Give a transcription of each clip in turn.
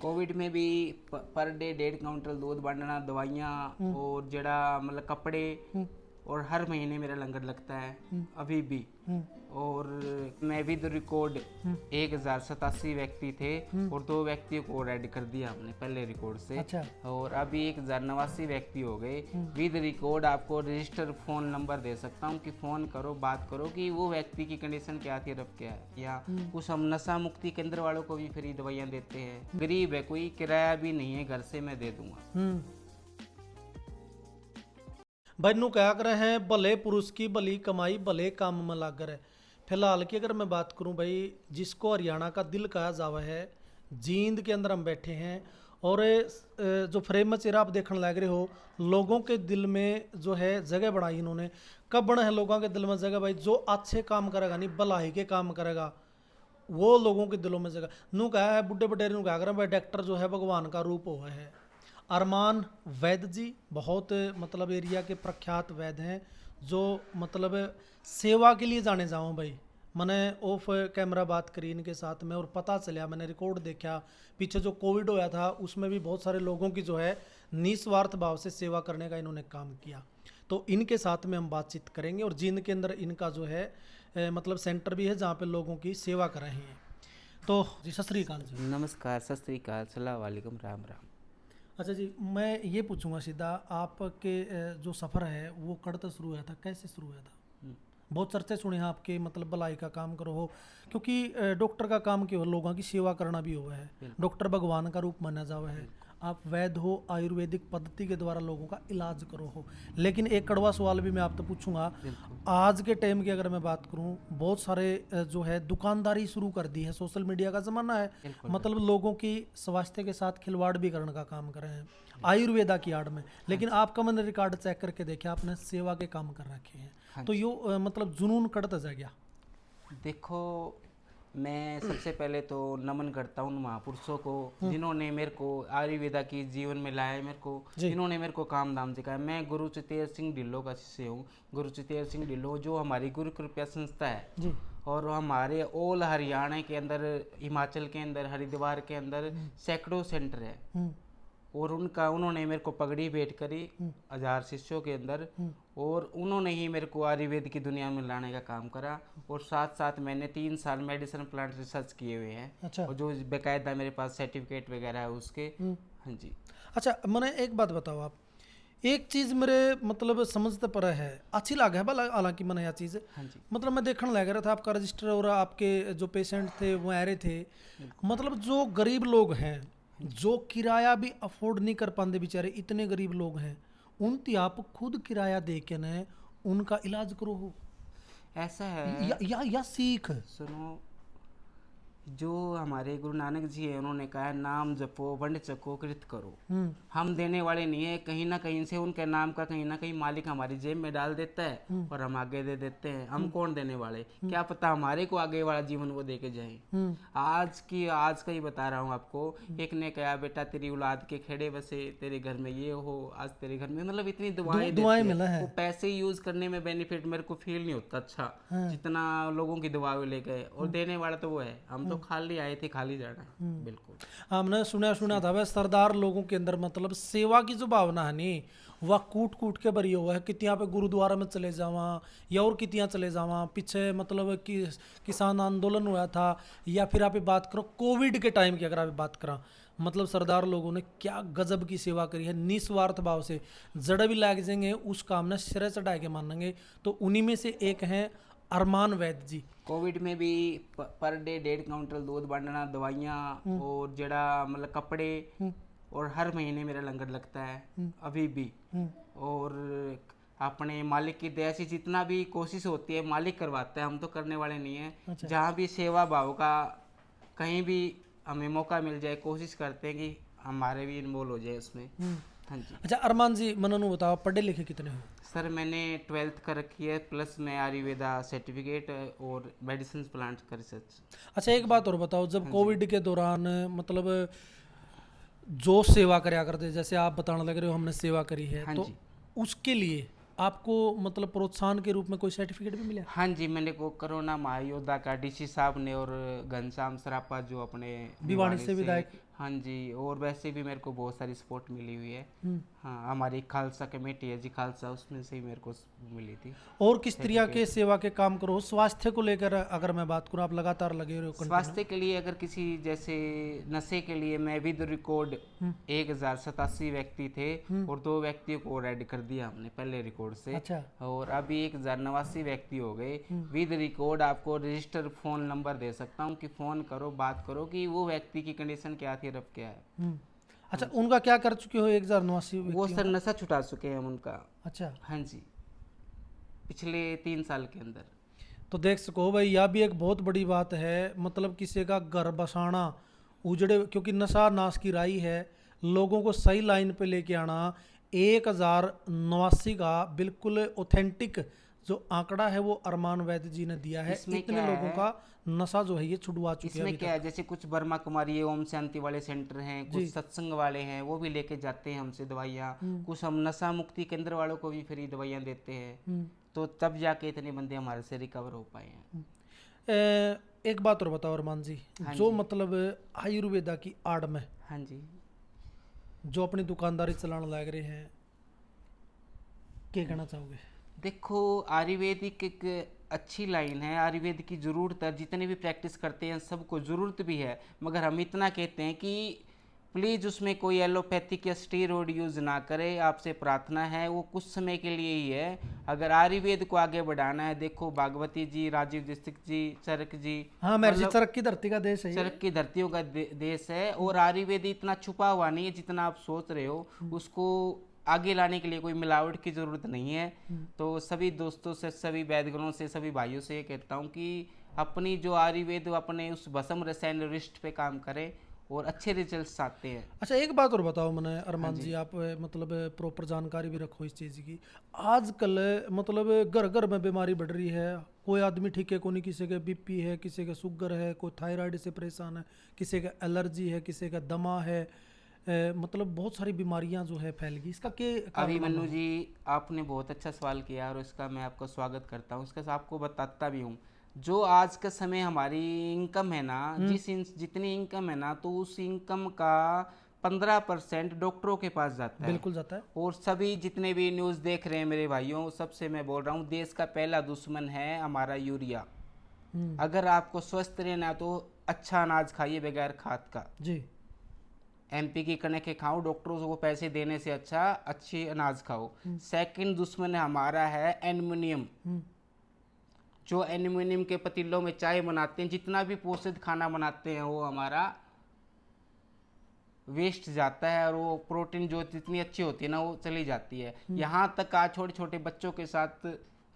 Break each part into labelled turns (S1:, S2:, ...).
S1: Covid में भी per day 1.5 quintal दूध बांटना, दवाइयाँ और जड़ा मतलब कपड़े, और हर महीने मेरा लंगर लगता है अभी भी। और मैं विद रिकॉर्ड 1087 व्यक्ति थे और 2 व्यक्तियों को और ऐड कर दिया हमने पहले रिकॉर्ड से।
S2: अच्छा।
S1: और अभी 1089 व्यक्ति हो गए विद रिकॉर्ड। आपको रजिस्टर फ़ोन नंबर दे सकता हूँ कि फ़ोन करो, बात करो कि वो व्यक्ति की कंडीशन क्या थी, रब क्या है। या कुछ हम नशा मुक्ति केंद्र वालों को भी फ्री दवाइयाँ देते हैं। गरीब है कोई, किराया भी नहीं है, घर से मैं दे दूंगा।
S2: भाई नू क्या करे हैं, भले पुरुष की भली कमाई भले काम में लाग रहे। फिलहाल की अगर मैं बात करूं भाई, जिसको हरियाणा का दिल कहा जावा है, जींद के अंदर हम बैठे हैं और जो फ्रेम में चेहरा आप देखने लग रहे हो, लोगों के दिल में जो है जगह बढ़ाई इन्होंने। कब बना है लोगों के दिल में जगह भाई? जो अच्छे काम करेगा, नहीं भलाई के काम करेगा, वो लोगों के दिलों में जगह। नू कहा है बुढ़े बटेरे नू कहा कर भाई, डॉक्टर जो है भगवान का रूप हुआ है। अरमान वैद जी बहुत मतलब एरिया के प्रख्यात वैद हैं, जो मतलब सेवा के लिए जाने जाऊँ भाई। मैंने ऑफ कैमरा बात करी इनके साथ में और पता चला, मैंने रिकॉर्ड देखा, पीछे जो कोविड होया था उसमें भी बहुत सारे लोगों की जो है निस्वार्थ भाव से सेवा करने का इन्होंने काम किया। तो इनके साथ में हम बातचीत करेंगे और जींद के अंदर इनका जो है मतलब सेंटर भी है जहाँ पे लोगों की सेवा कर रहे हैं। तो जी सत श्री अकाल जी।
S1: नमस्कार, सत श्री अकाल, सलाम वालेकुम, राम राम।
S2: अच्छा जी, मैं ये पूछूंगा सीधा, आपके जो सफ़र है वो कब तक शुरू हुआ था, कैसे शुरू हुआ था? बहुत चर्चे सुने हैं आपके, मतलब भलाई का काम करो हो, क्योंकि डॉक्टर का काम क्यों हो, लोगों की सेवा करना भी हुआ है। डॉक्टर भगवान का रूप माना जावा है। आप वैद्य हो, आयुर्वेदिक पद्धति के द्वारा लोगों का इलाज करो हो। लेकिन एक कड़वा सवाल भी मैं आपसे पूछूंगा, आज के टाइम की अगर मैं बात करूं, बहुत सारे जो है दुकानदारी शुरू कर दी है, सोशल मीडिया का ज़माना है, मतलब लोगों की स्वास्थ्य के साथ खिलवाड़ भी करने का काम कर रहे हैं आयुर्वेदा की आड़ में। लेकिन आपका मैंने रिकॉर्ड चेक करके देखा, आपने सेवा के काम कर रखे हैं। तो यो मतलब जुनून कड़ता जा गया।
S1: देखो, मैं सबसे पहले तो नमन करता हूँ उन महापुरुषों को जिन्होंने मेरे को आयुर्वेदा की जीवन में लाया, मेरे को जिन्होंने मेरे को काम धाम सिखाया। मैं गुरु चितेर सिंह ढिल्लों का शिष्य हूँ। गुरु चितेर सिंह ढिल्लों जो हमारी गुरु कृपया संस्था है
S2: जी।
S1: और हमारे ऑल हरियाणा के अंदर, हिमाचल के अंदर, हरिद्वार के अंदर सैकड़ों सेंटर है। और उन्होंने मेरे को पगड़ी भेंट करी 1000 शिष्यों के अंदर, और उन्होंने ही मेरे को आयुर्वेद की दुनिया में लाने का काम करा। और साथ साथ मैंने 3 साल मेडिसिन प्लांट रिसर्च किए हुए हैं।
S2: अच्छा।
S1: और जो बेकायदा मेरे पास सर्टिफिकेट वगैरह है उसके। हाँ जी।
S2: अच्छा, मैंने एक बात बताओ, आप एक चीज़ मेरे मतलब समझते पर है, अच्छी लगा है भला, हालांकि मैंने यह चीज़
S1: हाँ जी।
S2: मतलब मैं देखने लग रहा था आपका रजिस्टर, और आपके जो पेशेंट थे वो आ रहे थे, मतलब जो गरीब लोग हैं, जो किराया भी अफोर्ड नहीं कर पाते बेचारे, इतने गरीब लोग हैं, उनकी आप खुद किराया दे के न उनका इलाज करो हो।
S1: ऐसा है
S2: या सीख
S1: सुनो, जो हमारे गुरु नानक जी है उन्होंने कहा है, नाम जपो वंड चको कृत करो। हम देने वाले नहीं है, कहीं ना कहीं से उनके नाम का कहीं ना कहीं मालिक हमारी जेब में डाल देता है और हम आगे दे देते हैं। हम कौन देने वाले, क्या पता हमारे को आगे वाला जीवन वो दे के जाए। आज का ही बता रहा हूँ आपको। एक ने कहा, बेटा तेरी औलाद के खेड़े बसे, तेरे घर में ये हो, आज तेरे घर में, मतलब इतनी दुआएं
S2: मिला है।
S1: वो पैसे यूज करने में बेनिफिट मेरे को फील नहीं होता अच्छा, जितना लोगों की दुआएं ले गए। और देने वाला तो वो है, हम तो खाली आए थे, खाली जाना है। बिल्कुल।
S2: हमने सुना था वह सरदार लोगों के अंदर मतलब सेवा की जो भावना है नी, वह कूट कूट के भरी हुआ है। कितियाँ पे गुरुद्वारा में चले जावा या और कितियाँ चले जावा, पीछे मतलब कि किसान आंदोलन हुआ था, या फिर आप बात करो कोविड के टाइम की अगर आप बात करा, मतलब सरदार लोगों ने क्या गजब की सेवा करी है निस्वार्थ भाव से। जड़ भी लाग जाएंगे उस काम ने सिरे चढ़ा के मानेंगे। तो उन्हीं में से एक हैं अरमान वैद जी।
S1: कोविड में भी पर डे 1.5 क्विंटल दूध बांटना, दवाइयाँ और जड़ा मतलब कपड़े, और हर महीने मेरा लंगर लगता है अभी भी। और अपने मालिक की दया से जितना भी कोशिश होती है मालिक करवाता है, हम तो करने वाले नहीं है।
S2: अच्छा।
S1: जहाँ भी सेवा भाव का कहीं भी हमें मौका मिल जाए, कोशिश करते हैं कि हमारे भी इन्वॉल्व हो जाए उसमें। हाँ जी।
S2: अच्छा अरमान जी, मैंने बताओ पढ़े लिखे कितने हो?
S1: सर मैंने 12th कर रखी है, प्लस मैं आयुर्वेदा सर्टिफिकेट और मेडिसिन प्लांट का रिसर्च।
S2: अच्छा एक बात और बताओ, जब कोविड के दौरान मतलब जो सेवा करया करते, जैसे आप बताने लग रहे हो हमने सेवा करी है,
S1: हाँ
S2: तो
S1: जी।
S2: उसके लिए आपको मतलब प्रोत्साहन के रूप में कोई सर्टिफिकेट भी मिला?
S1: हाँ जी, मैंने को कोरोना महायोद्धा का डीसी साहब ने और घनश्याम सरापा जो अपने
S2: भिवानी से विधायक।
S1: हाँ जी, और वैसे भी मेरे को बहुत सारी सपोर्ट मिली हुई है। हाँ, हमारी खालसा कमेटी है जी, खालसा, उसमें से ही मेरे को मिली थी।
S2: और किस तरह के सेवा के काम करो? स्वास्थ्य को लेकर अगर मैं बात करूं, आप लगातार लगे रहे हो
S1: स्वास्थ्य के लिए अगर किसी जैसे नशे के लिए मैं विद रिकॉर्ड 1087 व्यक्ति थे और 2 व्यक्तियों को ऐड कर दिया हमने पहले रिकॉर्ड से।
S2: अच्छा।
S1: और अभी 1089 व्यक्ति हो गए विद रिकॉर्ड। आपको रजिस्टर फोन नंबर दे सकता हूँ कि फोन करो, बात करो कि वो व्यक्ति की कंडीशन क्या थी और अब क्या है।
S2: अच्छा, उनका क्या कर चुके हो 1089?
S1: वो सर नशा छुटा चुके हैं हम उनका।
S2: अच्छा।
S1: हाँ जी, पिछले 3 साल के अंदर।
S2: तो देख सको भाई, यह भी एक बहुत बड़ी बात है। मतलब किसी का घर बसाना उजड़े, क्योंकि नशा नाश की राई है, लोगों को सही लाइन पे लेके आना। 1089 का बिल्कुल ऑथेंटिक जो आंकड़ा है वो अरमान वैद्य जी ने दिया है।
S1: इसमें
S2: इतने
S1: क्या
S2: लोगों
S1: है?
S2: का नशा जो है ये छुड़वा चुके हैं
S1: इसमें
S2: अभी
S1: क्या है, जैसे कुछ ब्रह्मा कुमारी ओम शांति वाले सेंटर हैं, कुछ सत्संग वाले हैं, वो भी लेके जाते हैं हमसे दवाइयाँ। कुछ हम नशा मुक्ति केंद्र वालों को भी फ्री दवाइयाँ देते हैं। तो तब जाके इतने बंदे हमारे से रिकवर हो पाए हैं।
S2: एक बात और बताओ अरमान जी, जो मतलब आयुर्वेदा की आड़ में
S1: हाँ जी,
S2: जो अपनी दुकानदारी चलाने लग रहे हैं, क्या कहना चाहोगे?
S1: देखो, आयुर्वेदिक एक अच्छी लाइन है। आयुर्वेद की ज़रूरत है, जितने भी प्रैक्टिस करते हैं सबको ज़रूरत भी है। मगर हम इतना कहते हैं कि प्लीज़ उसमें कोई एलोपैथिक या स्टेरॉइड यूज़ ना करे। आपसे प्रार्थना है, वो कुछ समय के लिए ही है। अगर आयुर्वेद को आगे बढ़ाना है, देखो भागवती जी, राजीव दीक्षित जी, चरक जी,
S2: हाँ, मेरे जी चरक की धरती का देश है,
S1: चरक की धरतियों का देश है। और आयुर्वेद इतना छुपा हुआ नहीं है जितना आप सोच रहे हो। उसको आगे लाने के लिए कोई मिलावट की ज़रूरत नहीं है। तो सभी दोस्तों से, सभी वैद्यगणों से, सभी भाइयों से ये कहता हूँ कि अपनी जो आयुर्वेद अपने उस भस्म रसायन रिष्ट पे काम करें और अच्छे रिजल्ट्स आते हैं।
S2: अच्छा, एक बात और बताओ मैंने अरमान जी, आप मतलब प्रॉपर जानकारी भी रखो इस चीज़ की। आजकल मतलब घर घर में बीमारी बढ़ रही है। कोई आदमी ठीक है, कोई किसी का बीपी है, किसी का शुगर है, कोई थायराइड से परेशान है, किसी का एलर्जी है, किसी का दमा है। मतलब बहुत सारी बीमारियां जो है फैल गई। इसका क्या
S1: अभी मन्नू जी, आपने बहुत अच्छा सवाल किया और इसका मैं आपका स्वागत करता हूँ। इसका आपको बताता भी हूँ। जो आज का समय हमारी इनकम है ना, जितनी इनकम है ना, तो उस इनकम का 15% डॉक्टरों के पास जाता है।
S2: बिल्कुल जाता है।
S1: और सभी जितने भी न्यूज़ देख रहे हैं मेरे भाइयों, सबसे मैं बोल रहा हूँ, देश का पहला दुश्मन है हमारा यूरिया। अगर आपको स्वस्थ रहना तो अच्छा अनाज खाइए बगैर खाद का
S2: जी।
S1: एमपी की कणक के खाओ, डॉक्टरों को पैसे देने से अच्छा अच्छी अनाज खाओ। सेकंड दुश्मन हमारा है एल्युमिनियम। जो एल्युमिनियम के पतीलों में चाय बनाते हैं, जितना भी पोषित खाना बनाते हैं, वो हमारा वेस्ट जाता है और वो प्रोटीन जो जितनी अच्छी होती है ना, वो चली जाती है। यहाँ तक आज छोटे छोटे बच्चों के साथ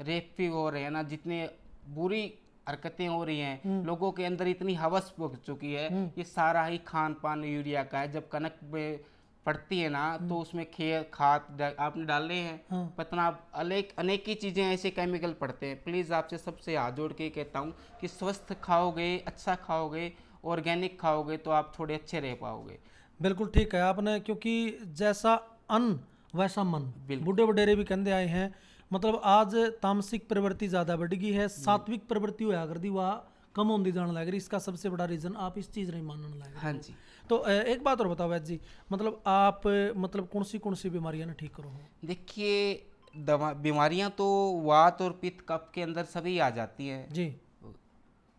S1: रेप भी हो रहे हैं ना, जितने बुरी हरकतें हो रही हैं, लोगों के अंदर इतनी हवस हो चुकी है। ये सारा ही खान पान यूरिया का है। जब कनक में पड़ती है ना, तो उसमें खाद आपने डाले हैं, पतना अनेक ही चीज़ें ऐसे केमिकल पड़ते हैं। प्लीज़ आपसे सबसे हाथ जोड़ के कहता हूँ कि स्वस्थ खाओगे, अच्छा खाओगे, ऑर्गेनिक खाओगे तो आप थोड़े अच्छे रह पाओगे।
S2: बिल्कुल ठीक है आपने, क्योंकि जैसा अन्न वैसा मन, बूढ़े वडेरे भी कहते आए हैं। मतलब आज तामसिक प्रवृत्ति ज़्यादा बढ़ गई है, सात्विक प्रवृत्ति होया कर दी वह कम होती जाने लग रही। इसका सबसे बड़ा रीज़न आप इस चीज़ नहीं मानने लग रहे।
S1: हाँ जी।
S2: तो एक बात और बताओ वैद्य जी, मतलब आप मतलब कौन सी बीमारियां ना ठीक करो हो?
S1: देखिए, बीमारियां तो वात और पित्त कफ के अंदर सभी आ जाती हैं
S2: जी।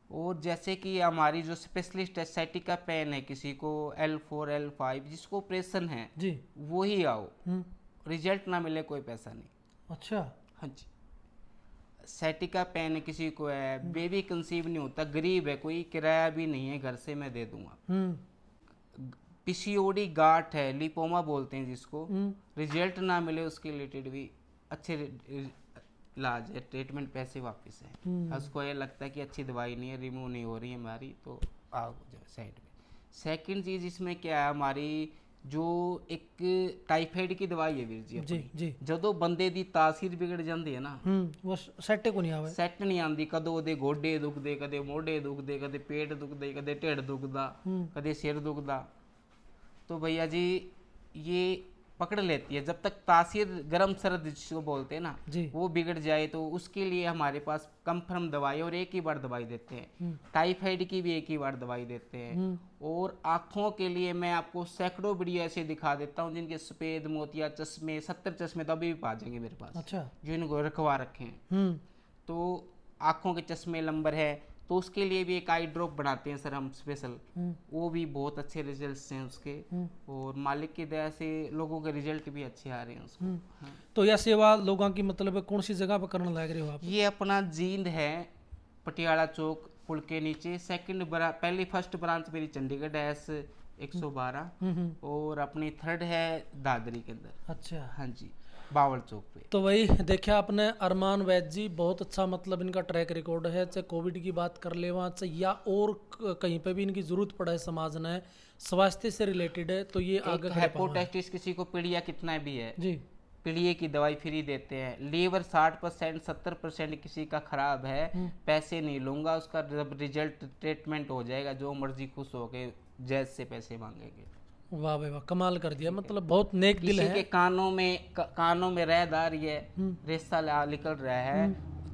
S1: और जैसे कि हमारी जो स्पेशलिस्ट है, साइटिका पेन है, किसी को L4 L5 जिसको ऑपरेशन है
S2: जी,
S1: वो ही आओ। रिजल्ट ना मिले कोई पैसा नहीं।
S2: अच्छा।
S1: हाँ जी। साइटिका पेन किसी को है, बेबी कंसीव नहीं होता, गरीब है, कोई किराया भी नहीं है, घर से मैं दे दूंगा। पीसीओडी गांठ है, लिपोमा बोलते हैं जिसको, रिजल्ट ना मिले उसके रिलेटेड भी अच्छे इलाज है, ट्रीटमेंट पैसे वापस है। उसको ये लगता है कि अच्छी दवाई नहीं है, रिमूव नहीं हो रही है हमारी, तो आओ साइड में। सेकंड चीज़ इसमें क्या है, हमारी जो एक टाइफाइड की दवाई है वीर जी
S2: जी जी,
S1: ਜਦੋਂ ਬੰਦੇ ਦੀ ਤਾਸੀਰ ਵਿਗੜ ਜਾਂਦੀ ਹੈ ਨਾ,
S2: वो सेट को नहीं आवे,
S1: ਸੈੱਟ ਨਹੀਂ ਆਉਂਦੀ। ਕਦੋਂ ਉਹਦੇ ਗੋਡੇ ਦੁਖਦੇ, ਕਦੇ ਮੋਢੇ ਦੁਖਦੇ, ਕਦੇ पेट दुखते, कदे ढिड दुखदा, कदे सिर दुखदा। तो भैया जी, ये पकड़ लेती है। जब तक तासीर गर्म सर्द जिसको बोलते हैं ना,
S2: जी।
S1: वो बिगड़ जाए तो उसके लिए हमारे पास कंफर्म दवाई और एक ही बार दवाई देते हैं। टाइफाइड की भी एक ही बार दवाई देते हैं। और आँखों के लिए मैं आपको सैकड़ों वीडियो ऐसे दिखा देता हूँ जिनके सफ़ेद मोतिया चश्मे 70 चश्मे तो अभी भी पा जाएंगे मेरे पास,
S2: अच्छा।
S1: जो इनको रखवा रखे हैं। तो आँखों के चश्मे नंबर है तो उसके लिए भी एक आई ड्रॉप बनाते हैं सर हम स्पेशल, वो भी बहुत अच्छे रिजल्ट्स हैं उसके। और मालिक की दया से लोगों के रिजल्ट भी अच्छे आ रहे हैं उसको। हाँ।
S2: तो यह सेवा लोगों की मतलब कौन सी जगह पर करने लग रहे हो आप?
S1: ये अपना जींद है, पटियाला चौक पुल के नीचे। पहली फर्स्ट ब्रांच मेरी चंडीगढ़ है S112, और अपनी थर्ड है दादरी के अंदर।
S2: अच्छा।
S1: हाँ जी, बावल चौक पे।
S2: तो वही देखा आपने अरमान वैद जी, बहुत अच्छा मतलब इनका ट्रैक रिकॉर्ड है। चाहे कोविड की बात कर ले वहाँ से या और कहीं पे भी इनकी जरूरत पड़ा है समाज ने, स्वास्थ्य से रिलेटेड है तो ये आगे खड़े पाँव हैं।
S1: हेपेटाइटिस किसी को पीलिया कितना भी है
S2: जी,
S1: पीलिए की दवाई फ्री देते हैं। लीवर 60% 70% किसी का खराब है, पैसे नहीं लूंगा, उसका जब रिजल्ट ट्रीटमेंट हो जाएगा जो मर्जी खुश हो के जैज से पैसे मांगेंगे।
S2: वाह भाई वाह, कमाल कर दिया, मतलब बहुत नेक दिल
S1: किसी
S2: है।
S1: के कानों में रैद आ रही है, रेसा निकल रहा है,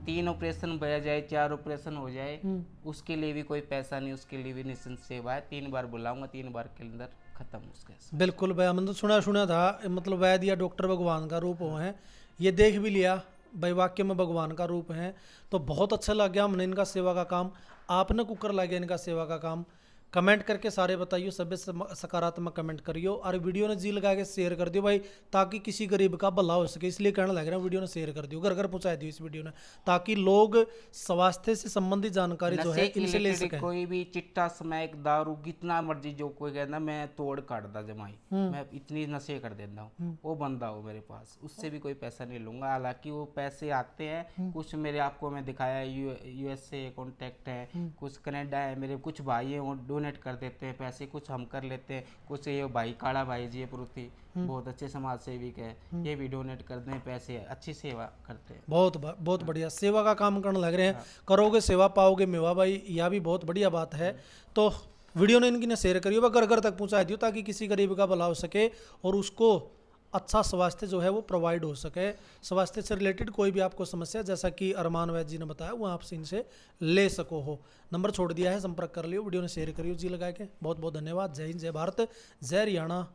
S1: 3 ऑपरेशन हो जाए 4 ऑपरेशन हो जाए, उसके लिए भी कोई पैसा नहीं, उसके लिए भी निःशुल्क सेवा है। 3 बार बुलाऊंगा, 3 बार के अंदर खत्म उसका।
S2: बिल्कुल भाई, हमने तो सुना था मतलब वैद्य या डॉक्टर भगवान का रूप हो है, ये देख भी लिया भाई, वाक्य में भगवान का रूप है। तो बहुत अच्छा लग गया हमने इनका सेवा का काम, आपने कुकर लग गया इनका सेवा का काम। कमेंट करके सारे बताइए, सभी सकारात्मक कमेंट करियो और वीडियो ने जी लगा के शेयर कर दियो भाई, ताकि किसी गरीब का भला हो सके। इसलिए कहने लग रहा है वीडियो ने शेयर कर दियो, घर घर पहुंचा दियो इस वीडियो ने, ताकि लोग स्वास्थ्य से संबंधित जानकारी जो है इनसे ले सकें।
S1: कोई भी चिट्टा स्मैक दारू कितना मर्जी जो कोई कहना मैं तोड़ काटता जमाई, मैं इतनी नशे कर देता हूँ, वो बंदा हो मेरे पास, उससे भी कोई पैसा नहीं लूंगा। हालांकि वो पैसे आते हैं कुछ, मेरे आपको मैं दिखाया USA कॉन्टेक्ट है, कुछ कनाडा है, मेरे कुछ भाई हैं वो डोनेट कर देते हैं पैसे, कुछ हम कर लेते हैं, कुछ ये भाई काला भाई जी पुरुथी बहुत अच्छे समाज सेविक है, ये भी डोनेट करते हैं पैसे, अच्छी सेवा करते हैं।
S2: बहुत बढ़िया सेवा का काम करने लग रहे हैं। करोगे सेवा पाओगे मेवा भाई, यह भी बहुत बढ़िया बात है। तो वीडियो ने इनकी ने शेयर करियो, वह घर घर तक पहुंचा दियो, ताकि किसी गरीब का भला हो सके और उसको अच्छा स्वास्थ्य जो है वो प्रोवाइड हो सके। स्वास्थ्य से रिलेटेड कोई भी आपको समस्या, जैसा कि अरमान वैद जी ने बताया, वो आपसे इनसे ले सको हो। नंबर छोड़ दिया है, संपर्क कर लियो, वीडियो ने शेयर करियो जी लगा के। बहुत बहुत धन्यवाद। जय हिंद, जय भारत, जय हरियाणा।